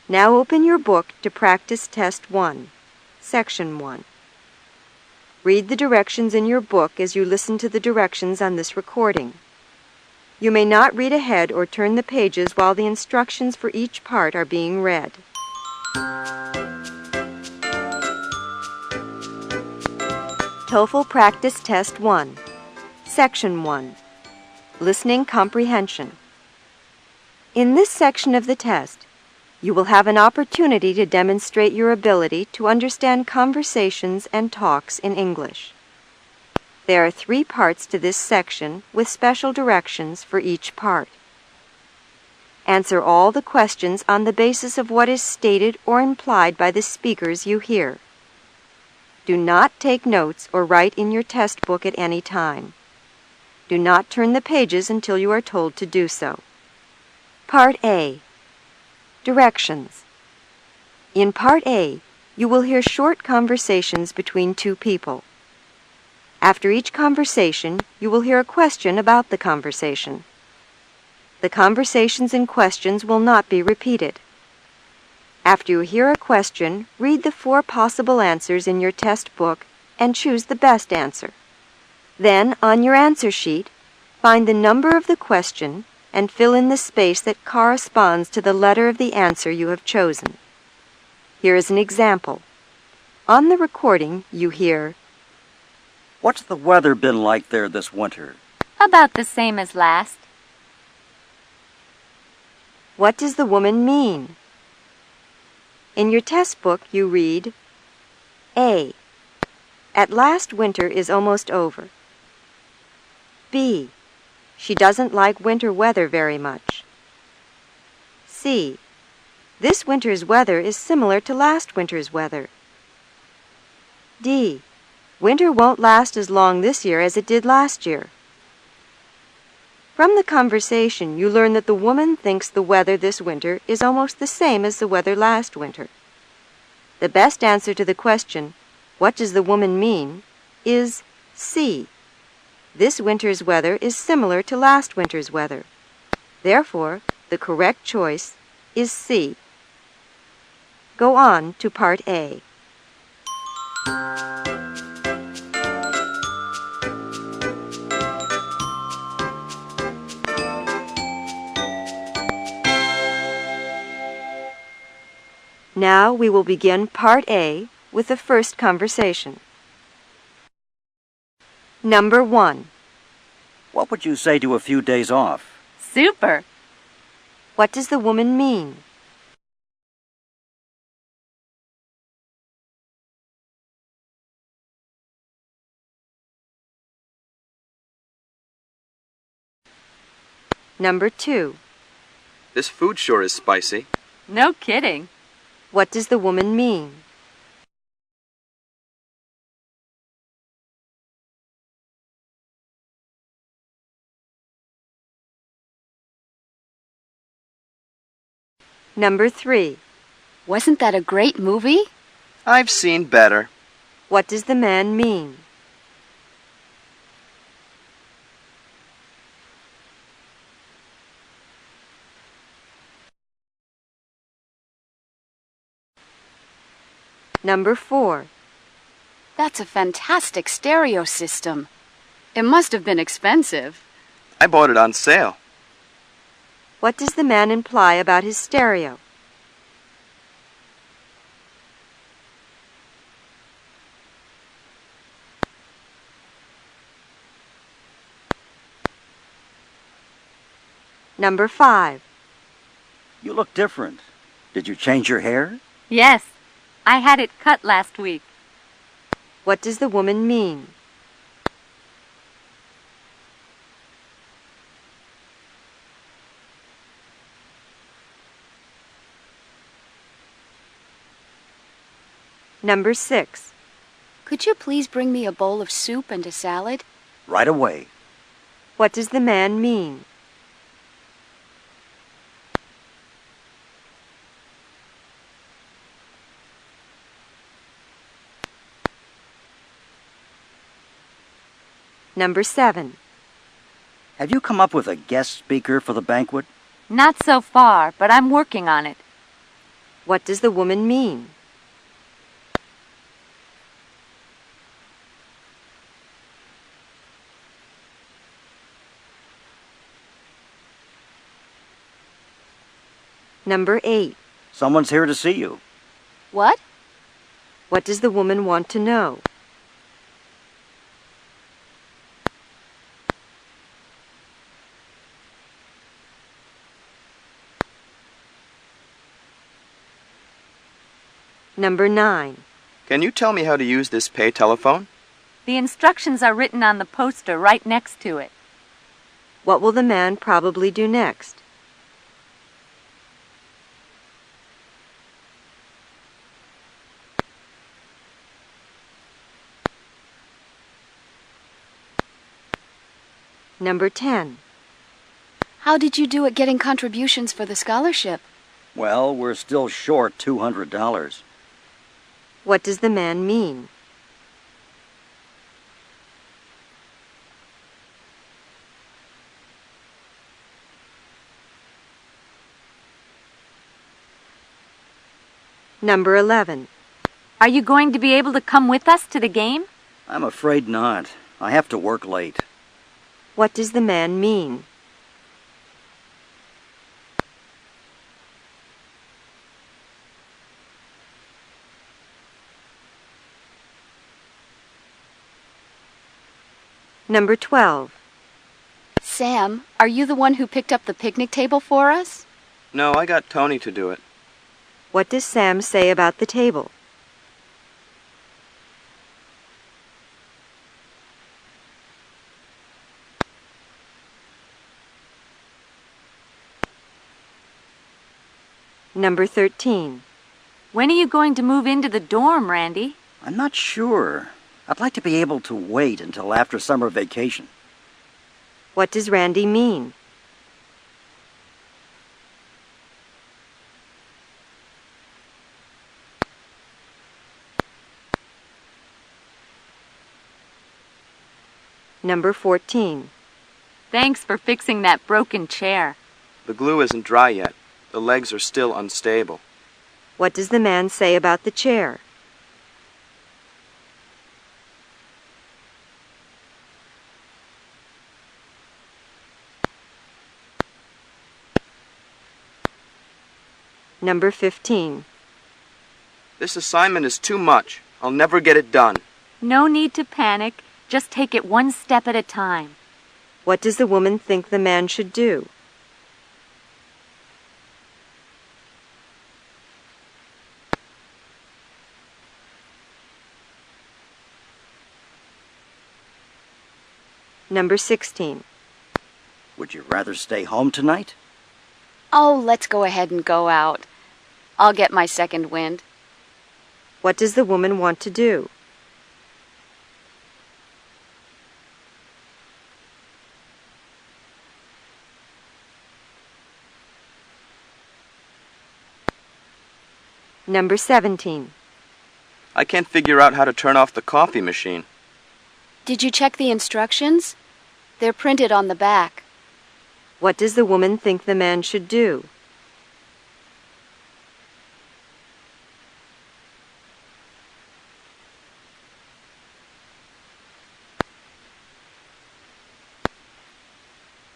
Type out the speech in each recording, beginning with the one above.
Now open your book to practice Test 1, Section 1. Read the directions in your book as you listen to the directions on this recording. You may not read ahead or turn the pages while the instructions for each part are being read. Toefl Practice Test 1, Section 1, Listening Comprehension. In this section of the test, you will have an opportunity to demonstrate your ability to understand conversations and talks in English. There are 3 parts to this section with special directions for each part. Answer all the questions on the basis of what is stated or implied by the speakers you hear. Do not take notes or write in your test book at any time. Do not turn the pages until you are told to do so. Part A. Directions. In Part A, you will hear short conversations between 2 people. After each conversation, you will hear a question about the conversation. The conversations and questions will not be repeated. After you hear a question, read the 4 possible answers in your test book and choose the best answer. Then, on your answer sheet, find the number of the question and fill in the space that corresponds to the letter of the answer you have chosen. Here is an example. On the recording, you hear, "What's the weather been like there this winter?" About the same as last. What does the woman mean? In your test book, you read, A. At last winter is almost over. B. She doesn't like winter weather very much. C. This winter's weather is similar to last winter's weather. D. Winter won't last as long this year as it did last year. From the conversation, you learn that the woman thinks the weather this winter is almost the same as the weather last winter. The best answer to the question, "What does the woman mean?" is C. This winter's weather is similar to last winter's weather. Therefore, the correct choice is C. Go on to Part A. Now we will begin Part A with the first conversation. Number 1. What would you say to a few days off? Super! What does the woman mean? Number 2. This food sure is spicy. No kidding. What does the woman mean? Number 3. Wasn't that a great movie? I've seen better. What does the man mean? Number 4. That's a fantastic stereo system. It must have been expensive. I bought it on sale. What does the man imply about his stereo? Number 5. You look different. Did you change your hair? Yes, I had it cut last week. What does the woman mean? Number 6. Could you please bring me a bowl of soup and a salad? Right away. What does the man mean? Number 7. Have you come up with a guest speaker for the banquet? Not so far, but I'm working on it. What does the woman mean? Number 8. Someone's here to see you. What? What does the woman want to know? Number 9. Can you tell me how to use this pay telephone? The instructions are written on the poster right next to it. What will the man probably do next? Number 10. How did you do at getting contributions for the scholarship? Well, we're still short $200. What does the man mean? Number 11. Are you going to be able to come with us to the game? I'm afraid not. I have to work late. What does the man mean? Number 12. Sam, are you the one who picked up the picnic table for us? No, I got Tony to do it. What does Sam say about the table? Number 13. When are you going to move into the dorm, Randy? I'm not sure. I'd like to be able to wait until after summer vacation. What does Randy mean? Number 14. Thanks for fixing that broken chair. The glue isn't dry yet. The legs are still unstable. What does the man say about the chair? Number 15. This assignment is too much. I'll never get it done. No need to panic. Just take it one step at a time. What does the woman think the man should do? Number 16. Would you rather stay home tonight? Oh, let's go ahead and go out. I'll get my second wind. What does the woman want to do? Number 17. I can't figure out how to turn off the coffee machine. Did you check the instructions? They're printed on the back. What does the woman think the man should do?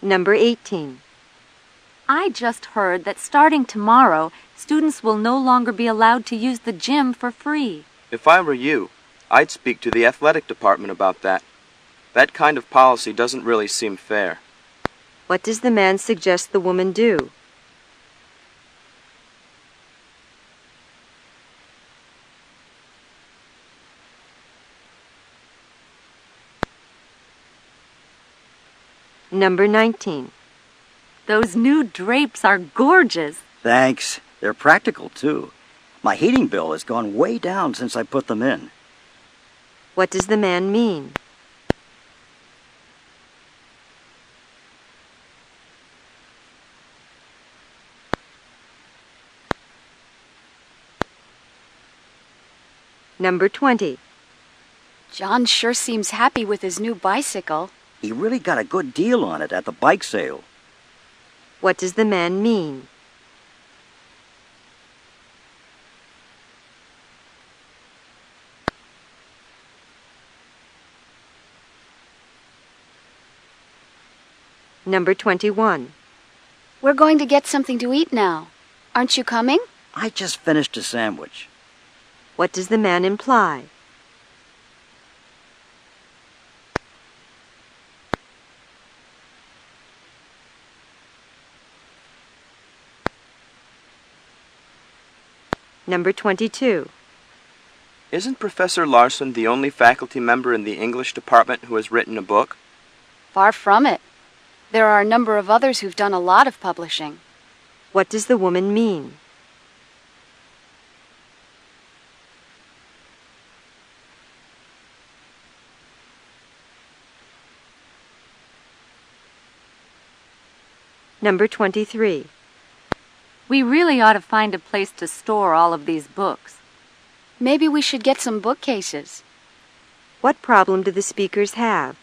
Number 18. I just heard that starting tomorrow, students will no longer be allowed to use the gym for free. If I were you, I'd speak to the athletic department about that. That kind of policy doesn't really seem fair. What does the man suggest the woman do? Number 19. Those new drapes are gorgeous. Thanks. They're practical, too. My heating bill has gone way down since I put them in. What does the man mean? Number 20. John sure seems happy with his new bicycle. He really got a good deal on it at the bike sale. What does the man mean? Number 21. We're going to get something to eat now. Aren't you coming? I just finished a sandwich. What does the man imply? Number 22. Isn't Professor Larson the only faculty member in the English department who has written a book? Far from it. There are a number of others who've done a lot of publishing. What does the woman mean? Number 23. We really ought to find a place to store all of these books. Maybe we should get some bookcases. What problem do the speakers have?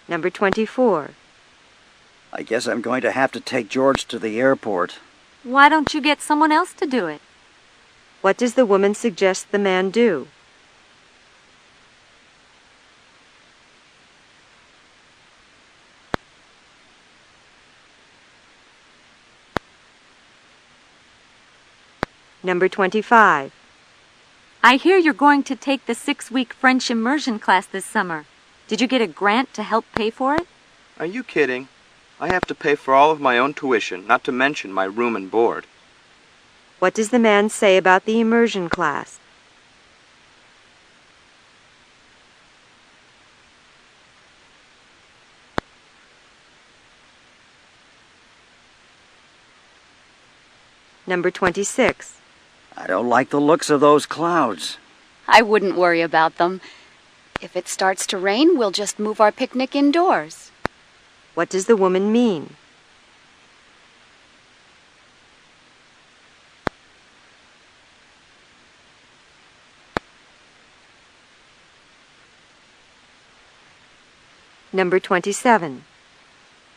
Number 24. I guess I'm going to have to take George to the airport. Why don't you get someone else to do it? What does the woman suggest the man do? Number 25. I hear you're going to take the 6-week French immersion class this summer. Did you get a grant to help pay for it? Are you kidding? I have to pay for all of my own tuition, not to mention my room and board. What does the man say about the immersion class? Number 26. I don't like the looks of those clouds. I wouldn't worry about them. If it starts to rain, we'll just move our picnic indoors. What does the woman mean? Number 27.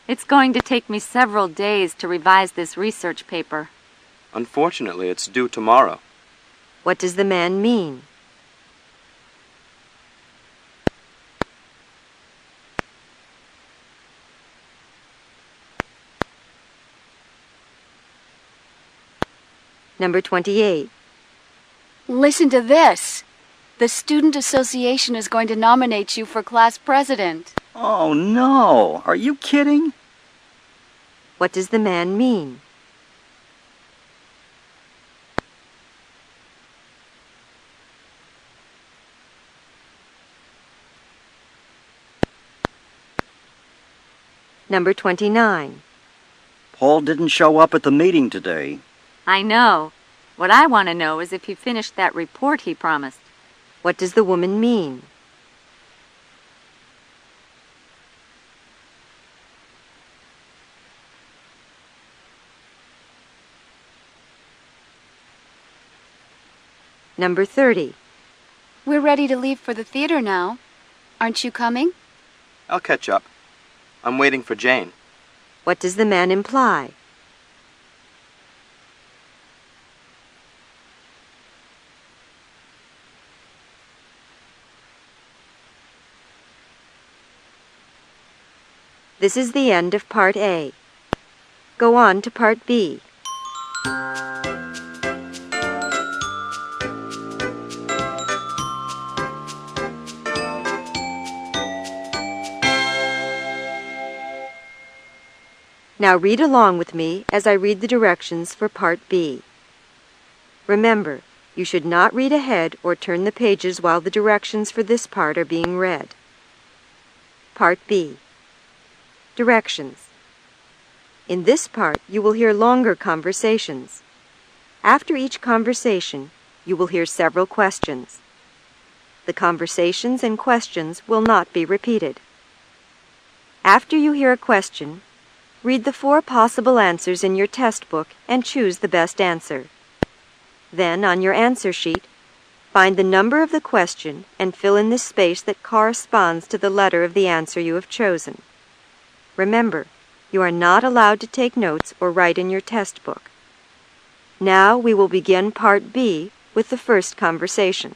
It's going to take me several days to revise this research paper. Unfortunately, it's due tomorrow. What does the man mean? Number 28. Listen to this. The Student Association is going to nominate you for class president. Oh, no! Are you kidding? What does the man mean? Number 29. Paul didn't show up at the meeting today. I know. What I want to know is if he finished that report he promised. What does the woman mean? Number 30. We're ready to leave for the theater now. Aren't you coming? I'll catch up. I'm waiting for Jane. What does the man imply? This is the end of Part A. Go on to Part B. Now read along with me as I read the directions for Part B. Remember, you should not read ahead or turn the pages while the directions for this part are being read. Part B. Directions. In this part, you will hear longer conversations. After each conversation, you will hear several questions. The conversations and questions will not be repeated. After you hear a question, read the 4 possible answers in your test book and choose the best answer. Then, on your answer sheet, find the number of the question and fill in the space that corresponds to the letter of the answer you have chosen. Remember, you are not allowed to take notes or write in your test book. Now we will begin Part B with the first conversation.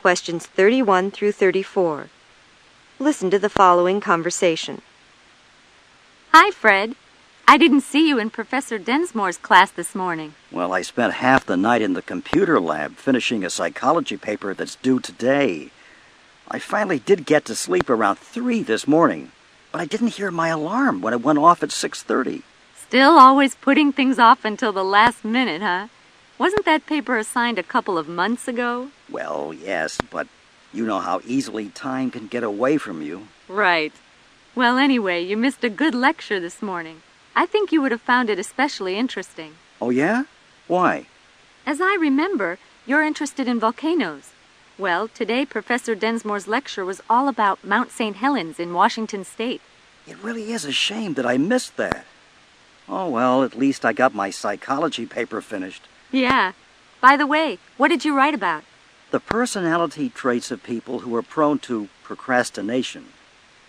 Questions 31 through 34. Listen to the following conversation. Hi, Fred. I didn't see you in Professor Densmore's class this morning. Well, I spent half the night in the computer lab finishing a psychology paper that's due today. I finally did get to sleep around 3 this morning, but I didn't hear my alarm when it went off at 6:30. Still always putting things off until the last minute, huh? Wasn't that paper assigned a couple of months ago? Well, yes, but you know how easily time can get away from you. Right. Well, anyway, you missed a good lecture this morning. I think you would have found it especially interesting. Oh, yeah? Why? As I remember, you're interested in volcanoes. Well, today Professor Densmore's lecture was all about Mount St. Helens in Washington State. It really is a shame that I missed that. Oh, well, at least I got my psychology paper finished. Yeah. By the way, what did you write about? The personality traits of people who are prone to procrastination.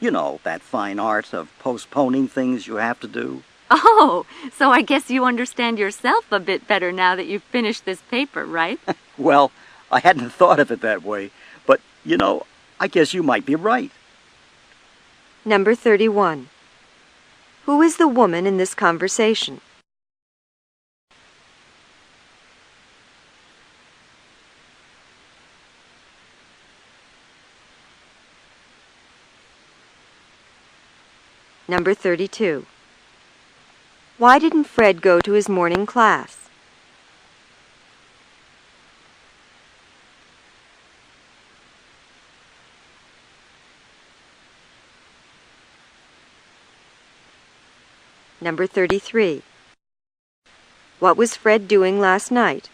You know, that fine art of postponing things you have to do. Oh, so I guess you understand yourself a bit better now that you've finished this paper, right? Well, I hadn't thought of it that way, but, you know, I guess you might be right. Number 31. Who is the woman in this conversation? Number 32. Why didn't Fred go to his morning class? Number 33. What was Fred doing last night?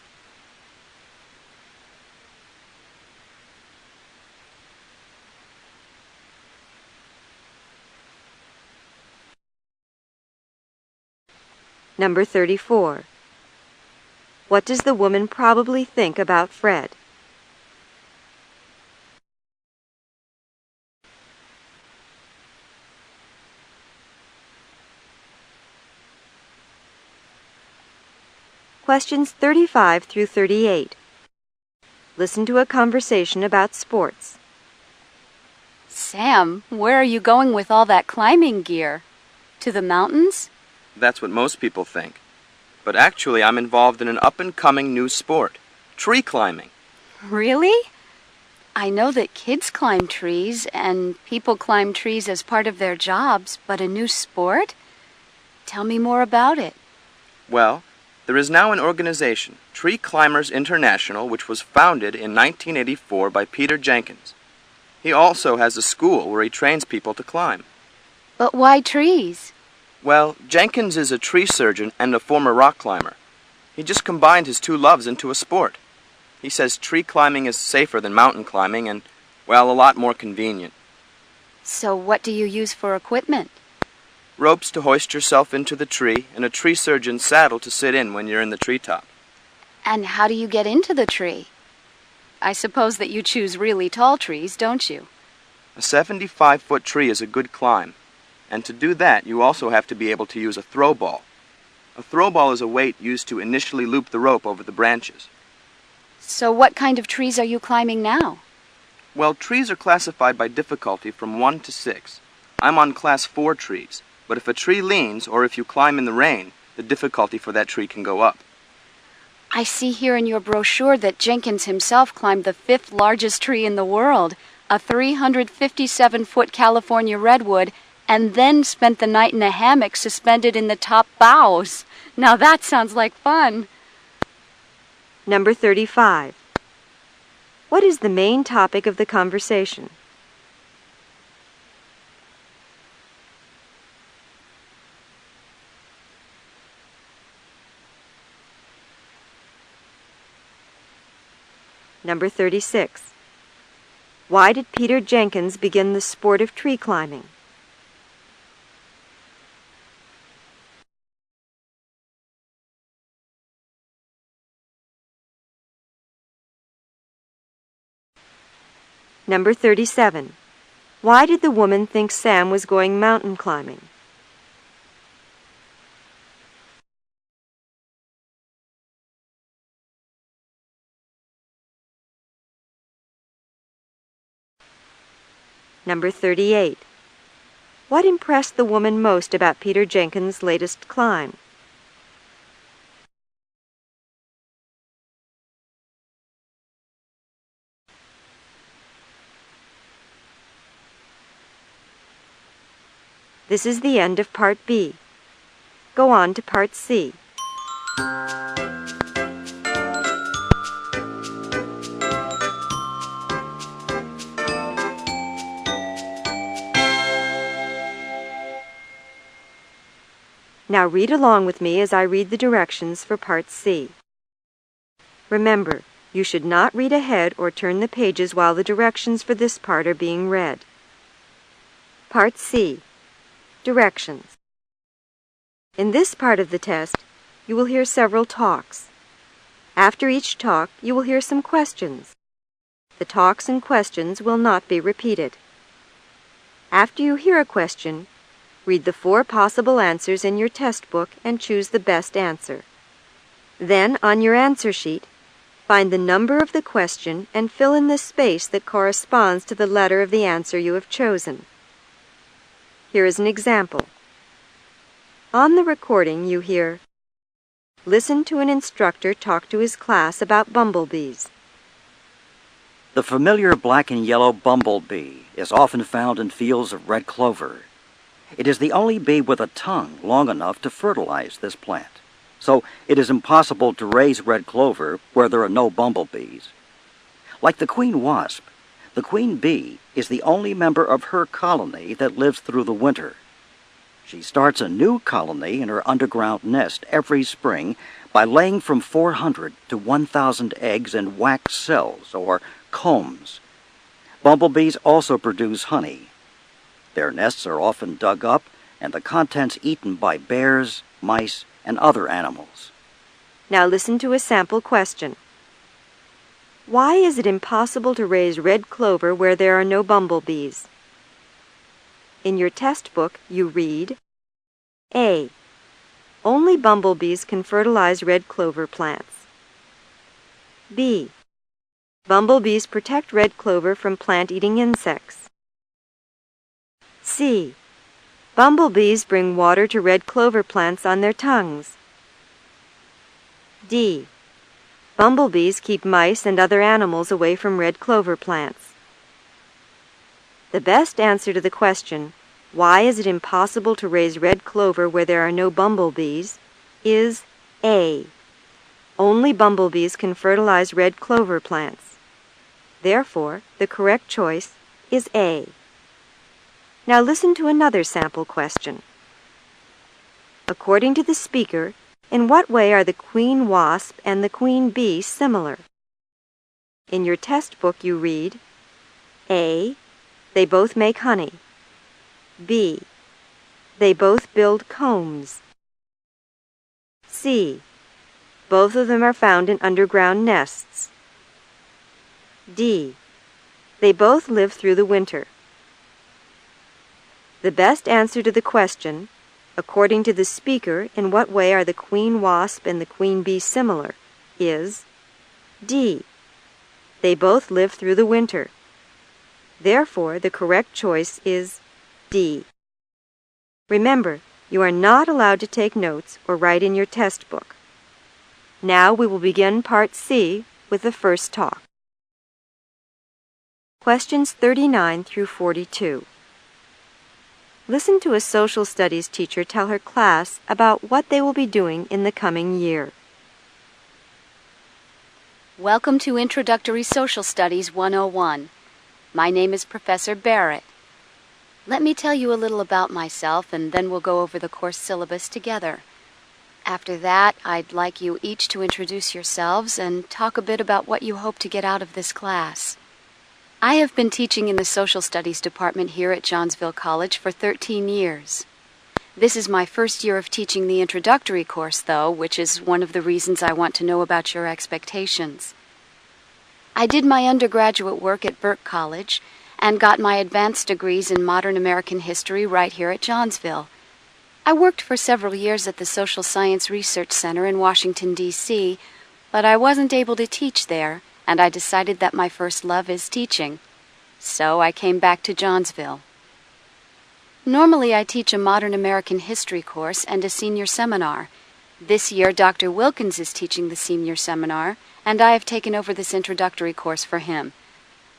Number 34. What does the woman probably think about Fred? Questions 35 through 38. Listen to a conversation about sports. Sam, where are you going with all that climbing gear? To the mountains? That's what most people think. But actually, I'm involved in an up-and-coming new sport, tree climbing. Really? I know that kids climb trees and people climb trees as part of their jobs, but a new sport? Tell me more about it. Well, there is now an organization, Tree Climbers International, which was founded in 1984 by Peter Jenkins. He also has a school where he trains people to climb. But why trees? Well, Jenkins is a tree surgeon and a former rock climber. He just combined his two loves into a sport. He says tree climbing is safer than mountain climbing and, well, a lot more convenient. So what do you use for equipment? Ropes to hoist yourself into the tree and a tree surgeon's saddle to sit in when you're in the treetop. And how do you get into the tree? I suppose that you choose really tall trees, don't you? A 75-foot tree is a good climb. And to do that, you also have to be able to use a throw ball. A throw ball is a weight used to initially loop the rope over the branches. So what kind of trees are you climbing now? Well, trees are classified by difficulty from 1 to 6. I'm on class 4 trees, but if a tree leans or if you climb in the rain, the difficulty for that tree can go up. I see here in your brochure that Jenkins himself climbed the 5th largest tree in the world, a 357-foot California redwood, and then spent the night in a hammock suspended in the top boughs. Now that sounds like fun. Number 35. What is the main topic of the conversation? Number 36. Why did Peter Jenkins begin the sport of tree climbing? Number 37. Why did the woman think Sam was going mountain climbing? Number 38. What impressed the woman most about Peter Jenkins' latest climb? This is the end of Part B. Go on to Part C. Now read along with me as I read the directions for Part C. Remember, you should not read ahead or turn the pages while the directions for this part are being read. Part C. Directions. In this part of the test, you will hear several talks. After each talk, you will hear some questions. The talks and questions will not be repeated. After you hear a question, read the 4 possible answers in your test book and choose the best answer. Then, on your answer sheet, find the number of the question and fill in the space that corresponds to the letter of the answer you have chosen. Here is an example. On the recording, you hear, "Listen to an instructor talk to his class about bumblebees." The familiar black and yellow bumblebee is often found in fields of red clover. It is the only bee with a tongue long enough to fertilize this plant, so it is impossible to raise red clover where there are no bumblebees. Like the queen wasp, the queen bee is the only member of her colony that lives through the winter. She starts a new colony in her underground nest every spring by laying from 400 to 1,000 eggs in wax cells, or combs. Bumblebees also produce honey. Their nests are often dug up and the contents eaten by bears, mice, and other animals. Now listen to a sample question. Why is it impossible to raise red clover where there are no bumblebees? In your test book, you read, A. Only bumblebees can fertilize red clover plants. B. Bumblebees protect red clover from plant-eating insects. C. Bumblebees bring water to red clover plants on their tongues. D. Bumblebees keep mice and other animals away from red clover plants. The best answer to the question, "Why is it impossible to raise red clover where there are no bumblebees?" is A. Only bumblebees can fertilize red clover plants. Therefore, the correct choice is A. Now listen to another sample question. According to the speaker, in what way are the queen wasp and the queen bee similar? In your test book you read, A. They both make honey. B. They both build combs. C. Both of them are found in underground nests. D. They both live through the winter. The best answer to the question, according to the speaker, in what way are the queen wasp and the queen bee similar, is D. They both live through the winter. Therefore, the correct choice is D. Remember, you are not allowed to take notes or write in your test book. Now we will begin Part C with the first talk. Questions 39 through 42. Listen to a social studies teacher tell her class about what they will be doing in the coming year. Welcome to Introductory Social Studies 101. My name is Professor Barrett. Let me tell you a little about myself, and then we'll go over the course syllabus together. After that, I'd like you each to introduce yourselves and talk a bit about what you hope to get out of this class. I have been teaching in the Social Studies department here at Johnsville College for 13 years. This is my first year of teaching the introductory course, though, which is one of the reasons I want to know about your expectations. I did my undergraduate work at Burke College and got my advanced degrees in modern American history right here at Johnsville. I worked for several years at the Social Science Research Center in Washington, D.C., but I wasn't able to teach there, and I decided that my first love is teaching. So I came back to Johnsville. Normally I teach a modern American history course and a senior seminar. This year Dr. Wilkins is teaching the senior seminar, and I have taken over this introductory course for him.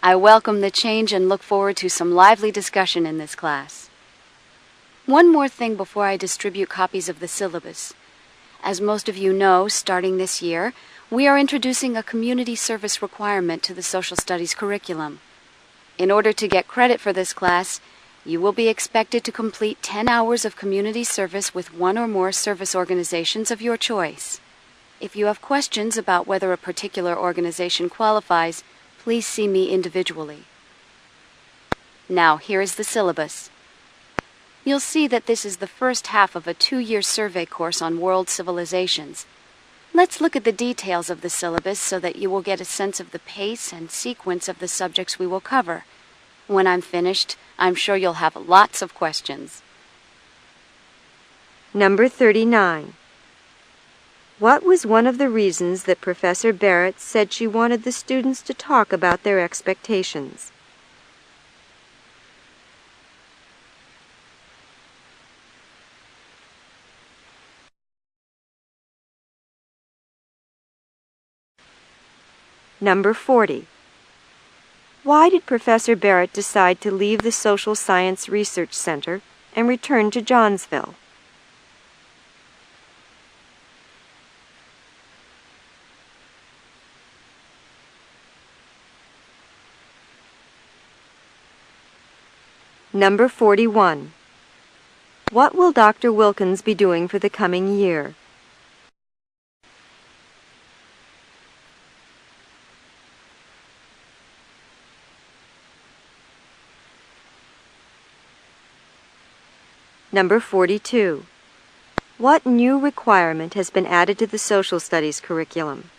I welcome the change and look forward to some lively discussion in this class. One more thing before I distribute copies of the syllabus. As most of you know, starting this year, we are introducing a community service requirement to the social studies curriculum. In order to get credit for this class, you will be expected to complete 10 hours of community service with one or more service organizations of your choice. If you have questions about whether a particular organization qualifies, please see me individually. Now, here is the syllabus. You'll see that this is the first half of a 2-year survey course on world civilizations. Let's look at the details of the syllabus so that you will get a sense of the pace and sequence of the subjects we will cover. When I'm finished, I'm sure you'll have lots of questions. Number 39. What was one of the reasons that Professor Barrett said she wanted the students to talk about their expectations? Number 40. Why did Professor Barrett decide to leave the Social Science Research Center and return to Johnsville? Number 41. What will Dr. Wilkins be doing for the coming year? Number 42. What new requirement has been added to the social studies curriculum?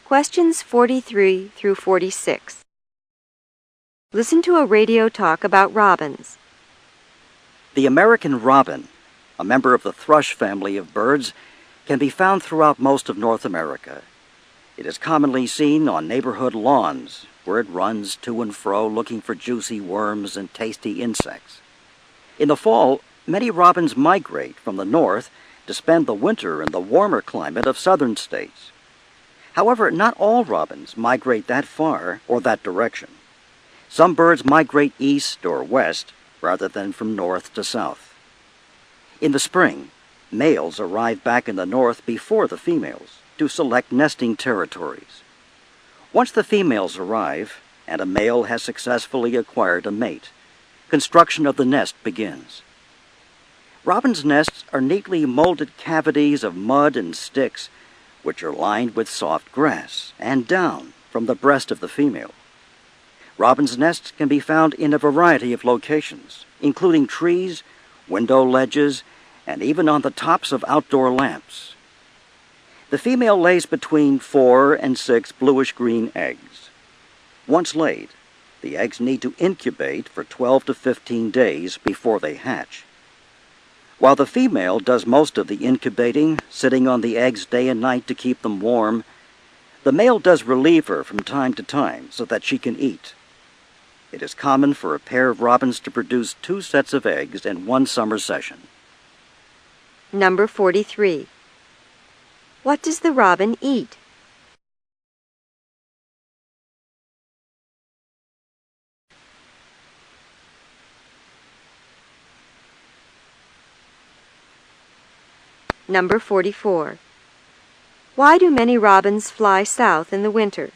Questions 43 through 46. Listen to a radio talk about robins. The American robin, a member of the thrush family of birds, can be found throughout most of North America. It is commonly seen on neighborhood lawns, where it runs to and fro looking for juicy worms and tasty insects. In the fall, many robins migrate from the north to spend the winter in the warmer climate of southern states. However, not all robins migrate that far or that direction. Some birds migrate east or west rather than from north to south. In the spring, males arrive back in the north before the females to select nesting territories. Once the females arrive and a male has successfully acquired a mate, construction of the nest begins. Robins' nests are neatly molded cavities of mud and sticks, which are lined with soft grass and down from the breast of the female. Robins' nests can be found in a variety of locations, including trees, window ledges, and even on the tops of outdoor lamps. The female lays between 4 and 6 bluish-green eggs. Once laid, the eggs need to incubate for 12 to 15 days before they hatch. While the female does most of the incubating, sitting on the eggs day and night to keep them warm, the male does relieve her from time to time so that she can eat. It is common for a pair of robins to produce 2 sets of eggs in one summer session. Number 43. What does the robin eat? Number 44. Why do many robins fly south in the winter?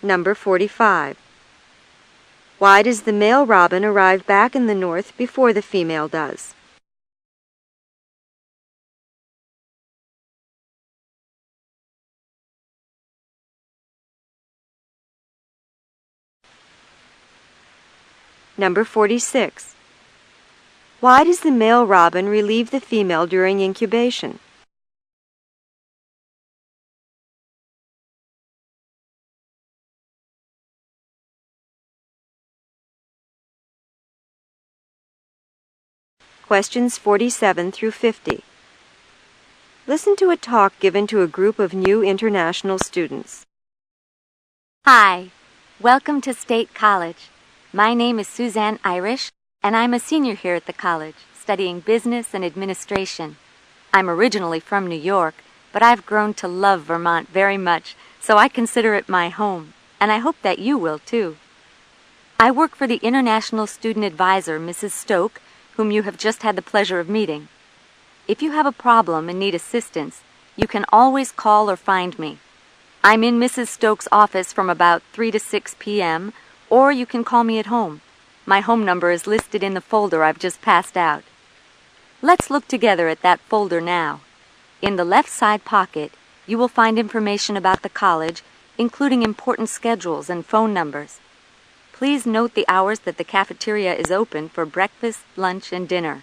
Number 45. Why does the male robin arrive back in the north before the female does? Number 46. Why does the male robin relieve the female during incubation? Questions 47 through 50. Listen to a talk given to a group of new international students. Hi, welcome to State College. My name is Suzanne Irish, and I'm a senior here at the college, studying business and administration. I'm originally from New York, but I've grown to love Vermont very much, so I consider it my home, and I hope that you will too. I work for the International Student Advisor, Mrs. Stoke, whom you have just had the pleasure of meeting. If you have a problem and need assistance, you can always call or find me. I'm in Mrs. Stoke's office from about 3 to 6 p.m., or you can call me at home. My home number is listed in the folder I've just passed out. Let's look together at that folder now. In the left side pocket, you will find information about the college, including important schedules and phone numbers. Please note the hours that the cafeteria is open for breakfast, lunch, and dinner.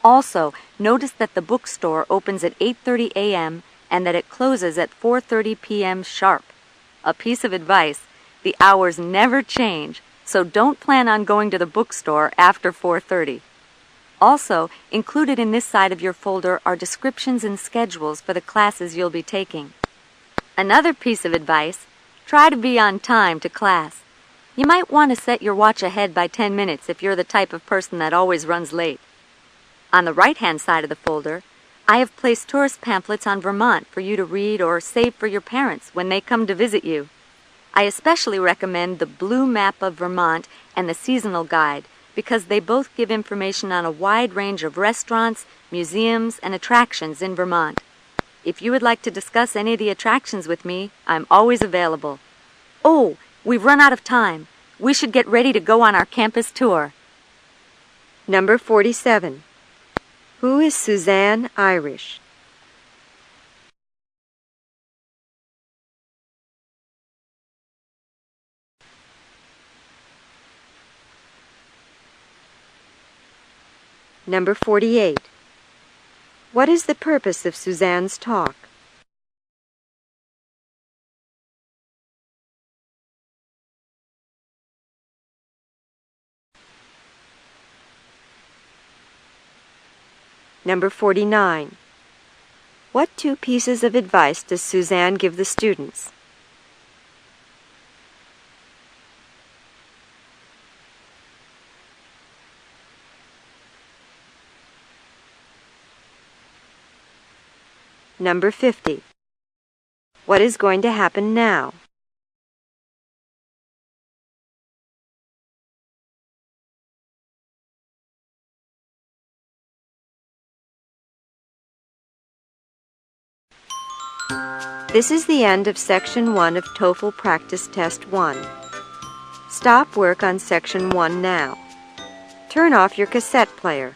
Also, notice that the bookstore opens at 8:30 a.m. and that it closes at 4:30 p.m. sharp. A piece of advice, the hours never change, so don't plan on going to the bookstore after 4:30. Also, included in this side of your folder are descriptions and schedules for the classes you'll be taking. Another piece of advice, try to be on time to class. You might want to set your watch ahead by 10 minutes if you're the type of person that always runs late. On the right-hand side of the folder, I have placed tourist pamphlets on Vermont for you to read or save for your parents when they come to visit you. I especially recommend the Blue Map of Vermont and the Seasonal Guide because they both give information on a wide range of restaurants, museums, and attractions in Vermont. If you would like to discuss any of the attractions with me, I'm always available. Oh, we've run out of time. We should get ready to go on our campus tour. Number 47. Who is Suzanne Irish? Number 48. What is the purpose of Suzanne's talk? Number 49. What two pieces of advice does Suzanne give the students? Number 50. What is going to happen now? This is the end of Section 1 of Toefl Practice Test 1. Stop work on Section 1 now. Turn off your cassette player.